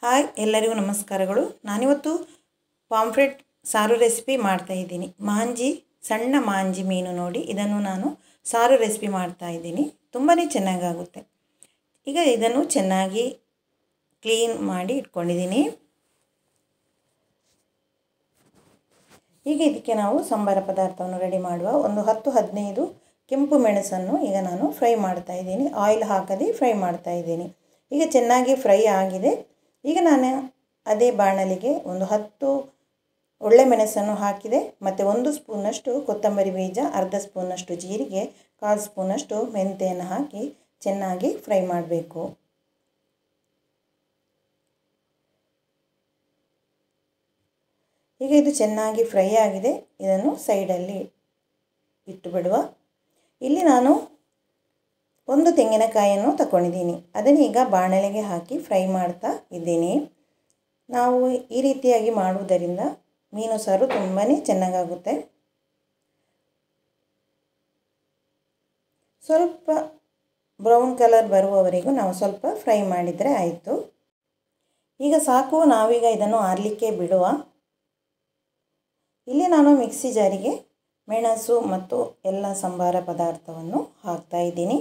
Hi ಎಲ್ಲರಿಗೂ ನಮಸ್ಕಾರಗಳು. ನಾನಿವತ್ತು ಪಾಂಫ್ರೆಟ್ ಸಾರು ರೆಸಿಪಿ ಮಾಡ್ತಾ ಇದ್ದೀನಿ. ಸಣ್ಣ ಮಾಂಜಿ ಮೀನು ನೋಡಿ, ಇದನ್ನು ನಾನು ಸಾರು ರೆಸಿಪಿ ಮಾಡ್ತಾ ಇದ್ದೀನಿ. ತುಂಬಾ ಚೆನ್ನಾಗಾಗುತ್ತೆ. ಈಗ ಇದನ್ನು ಚೆನ್ನಾಗಿ ಕ್ಲೀನ್ ಮಾಡಿ ಇಟ್ಕೊಂಡಿದ್ದೀನಿ. ಈಗ ಇದಕ್ಕೆ ನಾವು ಸಂಬಾರ ಪದಾರ್ಥವನ್ನು ರೆಡಿ ಮಾಡುವ. ಒಂದು 10-15 ಕೆಂಪು ಮೆಣಸನ್ನು ಈಗ ನಾನು ಫ್ರೈ ಮಾಡ್ತಾ ಇದ್ದೀನಿ. ಆಯಿಲ್ ಹಾಕದೆ ಫ್ರೈ ಮಾಡ್ತಾ ಇದ್ದೀನಿ. ಈಗ ಚೆನ್ನಾಗಿ ಫ್ರೈ ಆಗಿದೆ. ಈಗ ನಾನು ಅದೇ ಬಾಣಲಿಗೆ ಒಂದು 10 ಒಳ್ಳೆ ಮೆಣಸನ್ನು ಹಾಕಿದೆ. ಮತ್ತು 1 ಸ್ಪೂನಷ್ಟು ಕೊತ್ತಂಬರಿ ಬೀಜ, ಅರ್ಧ ಸ್ಪೂನಷ್ಟು ಜೀರಿಗೆ, 1/4 ಸ್ಪೂನಷ್ಟು ಮೆಂತೆಯನ್ನು ಹಾಕಿ ಚೆನ್ನಾಗಿ ಫ್ರೈ ಮಾಡಬೇಕು. ಈಗ ಇದು ಚೆನ್ನಾಗಿ ಫ್ರೈ ಆಗಿದೆ. ಇದನ್ನು ಸೈಡಲ್ಲಿ ಇಟ್ಟು ಬಿಡುವ. ಇಲ್ಲಿ ನಾನು 1 ತೆಂಗಿನಕಾಯಿಯನ್ನು ತಗೊಂಡಿದ್ದೀನಿ. ಅದನ್ನು ಈಗ ಬಾಣಲೆಗೆ ಹಾಕಿ ಫ್ರೈ ಮಾಡ್ತಾ ಇದ್ದೀನಿ. ನಾವು ಈ ರೀತಿಯಾಗಿ ಮಾಡುವುದರಿಂದ ಮೀನು ಸಾರು ತುಂಬಾ ಚೆನ್ನಾಗಾಗುತ್ತೆ. ಸ್ವಲ್ಪ ಬ್ರೌನ್ ಕಲರ್ ಬರುವವರೆಗೂ ನಾವು ಸ್ವಲ್ಪ ಫ್ರೈ ಮಾಡಿದರೆ ಆಯಿತು. ಈಗ ಸಾಕು, ನಾವೀಗ ಇದನ್ನು ಆರಲಿಕ್ಕೆ ಬಿಡುವ. ಇಲ್ಲಿ ನಾನು ಮಿಕ್ಸಿ ಜಾರಿಗೆ ಮೆಣಸು ಮತ್ತು ಎಲ್ಲ ಸಂಬಾರ ಪದಾರ್ಥವನ್ನು ಹಾಕ್ತಾ ಇದ್ದೀನಿ.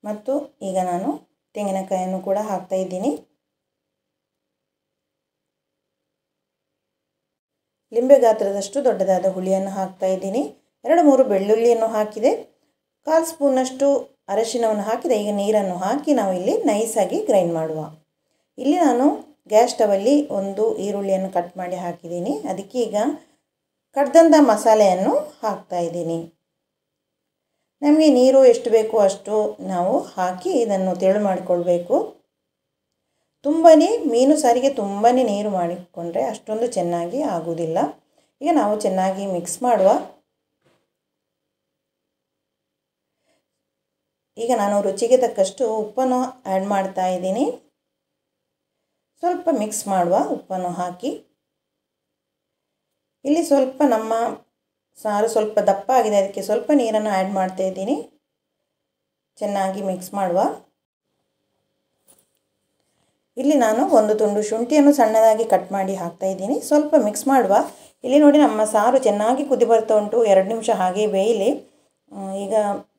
ಮತ್ತು ಈಗ ನಾನು ತೆಂಗಿನಕಾಯಿಯನ್ನು ಕೂಡ ಹಾಕ್ತಾ ಇದ್ದೀನಿ. ಲಿಂಬೆ ಗಾತ್ರದಷ್ಟು ದೊಡ್ಡದಾದ ಹುಳಿಯನ್ನು ಹಾಕ್ತಾ ಇದ್ದೀನಿ. 2-3 ಬೆಳ್ಳುಳ್ಳಿಯನ್ನು ಹಾಕಿದೆ. 1/4 ಸ್ಪೂನಷ್ಟು ಅರಿಶಿನವನ್ನು ಹಾಕಿದೆ. ಈಗ ನೀರನ್ನು ಹಾಕಿ ನಾವು ಇಲ್ಲಿ ನೈಸಾಗಿ ಗ್ರೈಂಡ್ ಮಾಡುವ. ಇಲ್ಲಿ ನಾನು ಗ್ಯಾಸ್ ಸ್ಟವಲ್ಲಿ 1 ಈರುಳ್ಳಿಯನ್ನು ಕಟ್ ಮಾಡಿ ಹಾಕಿದ್ದೀನಿ. ಅದಕ್ಕೆ ಈಗ ಕಡ್ದಂಥ ಮಸಾಲೆಯನ್ನು ಹಾಕ್ತಾ ಇದ್ದೀನಿ. ನಮಗೆ ನೀರು ಎಷ್ಟು ಬೇಕೋ ಅಷ್ಟು ನಾವು ಹಾಕಿ ಇದನ್ನು ತೆಳು ಮಾಡಿಕೊಳ್ಬೇಕು. ಮೀನು ಸಾರಿಗೆ ತುಂಬಾ ನೀರು ಮಾಡಿಕೊಂಡ್ರೆ ಅಷ್ಟೊಂದು ಚೆನ್ನಾಗಿ ಆಗುವುದಿಲ್ಲ. ಈಗ ನಾವು ಚೆನ್ನಾಗಿ ಮಿಕ್ಸ್ ಮಾಡುವ. ಈಗ ನಾನು ರುಚಿಗೆ ತಕ್ಕಷ್ಟು ಉಪ್ಪನ್ನು ಆ್ಯಡ್ ಮಾಡ್ತಾ ಇದ್ದೀನಿ. ಸ್ವಲ್ಪ ಮಿಕ್ಸ್ ಮಾಡುವ ಉಪ್ಪನ್ನು ಹಾಕಿ. ಇಲ್ಲಿ ಸ್ವಲ್ಪ ನಮ್ಮ ಸಾರು ಸ್ವಲ್ಪ ದಪ್ಪ ಆಗಿದೆ, ಅದಕ್ಕೆ ಸ್ವಲ್ಪ ನೀರನ್ನು ಆ್ಯಡ್ ಮಾಡ್ತಾ ಇದ್ದೀನಿ. ಚೆನ್ನಾಗಿ ಮಿಕ್ಸ್ ಮಾಡುವ. ಇಲ್ಲಿ ನಾನು 1 ತುಂಡು ಶುಂಠಿಯನ್ನು ಸಣ್ಣದಾಗಿ ಕಟ್ ಮಾಡಿ ಹಾಕ್ತಾ ಇದ್ದೀನಿ. ಸ್ವಲ್ಪ ಮಿಕ್ಸ್ ಮಾಡುವ. ಇಲ್ಲಿ ನೋಡಿ, ನಮ್ಮ ಸಾರು ಚೆನ್ನಾಗಿ ಕುದಿ ಬರ್ತಾ ಉಂಟು. 2 ನಿಮಿಷ ಹಾಗೆ ಬೇಯಲಿ. ಈಗ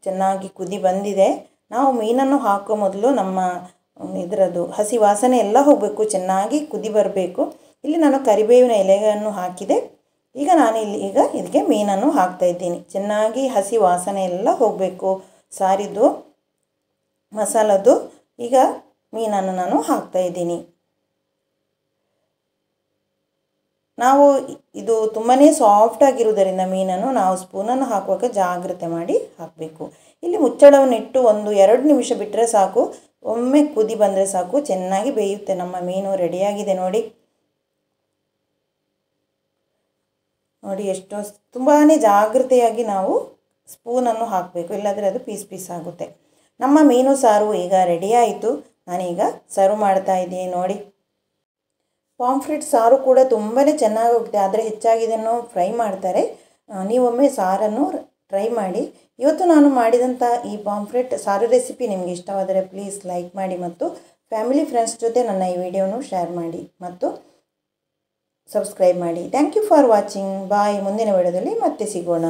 ಚೆನ್ನಾಗಿ ಕುದಿ ಬಂದಿದೆ. ನಾವು ಮೀನನ್ನು ಹಾಕೋ ಮೊದಲು ನಮ್ಮ ಇದರದ್ದು ಹಸಿ ವಾಸನೆ ಎಲ್ಲ ಹೋಗಬೇಕು, ಚೆನ್ನಾಗಿ ಕುದಿ ಬರಬೇಕು. ಇಲ್ಲಿ ನಾನು ಕರಿಬೇವಿನ ಎಲೆಯನ್ನು ಹಾಕಿದೆ. ಈಗ ಇದಕ್ಕೆ ಮೀನನ್ನು ಹಾಕ್ತಾ ಇದ್ದೀನಿ. ಚೆನ್ನಾಗಿ ಹಸಿ ವಾಸನೆ ಎಲ್ಲ ಹೋಗಬೇಕು ಸಾರಿದ್ದು, ಮಸಾಲದ್ದು. ಈಗ ಮೀನನ್ನು ನಾನು ಹಾಕ್ತಾ ಇದ್ದೀನಿ. ಇದು ತುಂಬಾ ಸಾಫ್ಟಾಗಿರುವುದರಿಂದ ಮೀನನ್ನು ನಾವು ಸ್ಪೂನನ್ನು ಹಾಕುವಾಗ ಜಾಗ್ರತೆ ಮಾಡಿ ಹಾಕಬೇಕು. ಇಲ್ಲಿ ಮುಚ್ಚಳವನ್ನು ಇಟ್ಟು 1-2 ನಿಮಿಷ ಬಿಟ್ಟರೆ ಸಾಕು. ಒಮ್ಮೆ ಕುದಿ ಬಂದರೆ ಸಾಕು, ಚೆನ್ನಾಗಿ ಬೇಯುತ್ತೆ. ನಮ್ಮ ಮೀನು ರೆಡಿಯಾಗಿದೆ ನೋಡಿ. ಎಷ್ಟು ತುಂಬಾ ಜಾಗ್ರತೆಯಾಗಿ ನಾವು ಸ್ಪೂನನ್ನು ಹಾಕಬೇಕು, ಇಲ್ಲಾಂದರೆ ಅದು ಪೀಸ್ ಆಗುತ್ತೆ. ನಮ್ಮ ಮೀನು ಸಾರು ಈಗ ರೆಡಿ ಆಯಿತು. ನಾನೀಗ ಸರ್ವ್ ಮಾಡ್ತಾ ಇದ್ದೀನಿ ನೋಡಿ. ಪಾಂಫ್ರೆಟ್ ಸಾರು ಕೂಡ ತುಂಬಾ ಚೆನ್ನಾಗೋಗುತ್ತೆ, ಆದರೆ ಹೆಚ್ಚಾಗಿ ಇದನ್ನು ಫ್ರೈ ಮಾಡ್ತಾರೆ. ನೀವೊಮ್ಮೆ ಸಾರನ್ನು ಟ್ರೈ ಮಾಡಿ. ಇವತ್ತು ನಾನು ಮಾಡಿದಂಥ ಈ ಪಾಂಫ್ರೆಟ್ ಸಾರು ರೆಸಿಪಿ ನಿಮಗೆ ಇಷ್ಟವಾದರೆ ಪ್ಲೀಸ್ ಲೈಕ್ ಮಾಡಿ ಮತ್ತು ಫ್ಯಾಮಿಲಿ ಫ್ರೆಂಡ್ಸ್ ಜೊತೆ ನನ್ನ ಈ ವಿಡಿಯೋನು ಶೇರ್ ಮಾಡಿ ಮತ್ತು ಸಬ್ಸ್ಕ್ರೈಬ್ ಮಾಡಿ. Thank you for watching. Bye. ಮುಂದಿನ ವಿಡಿಯೋದಲ್ಲಿ ಮತ್ತೆ ಸಿಗೋಣ.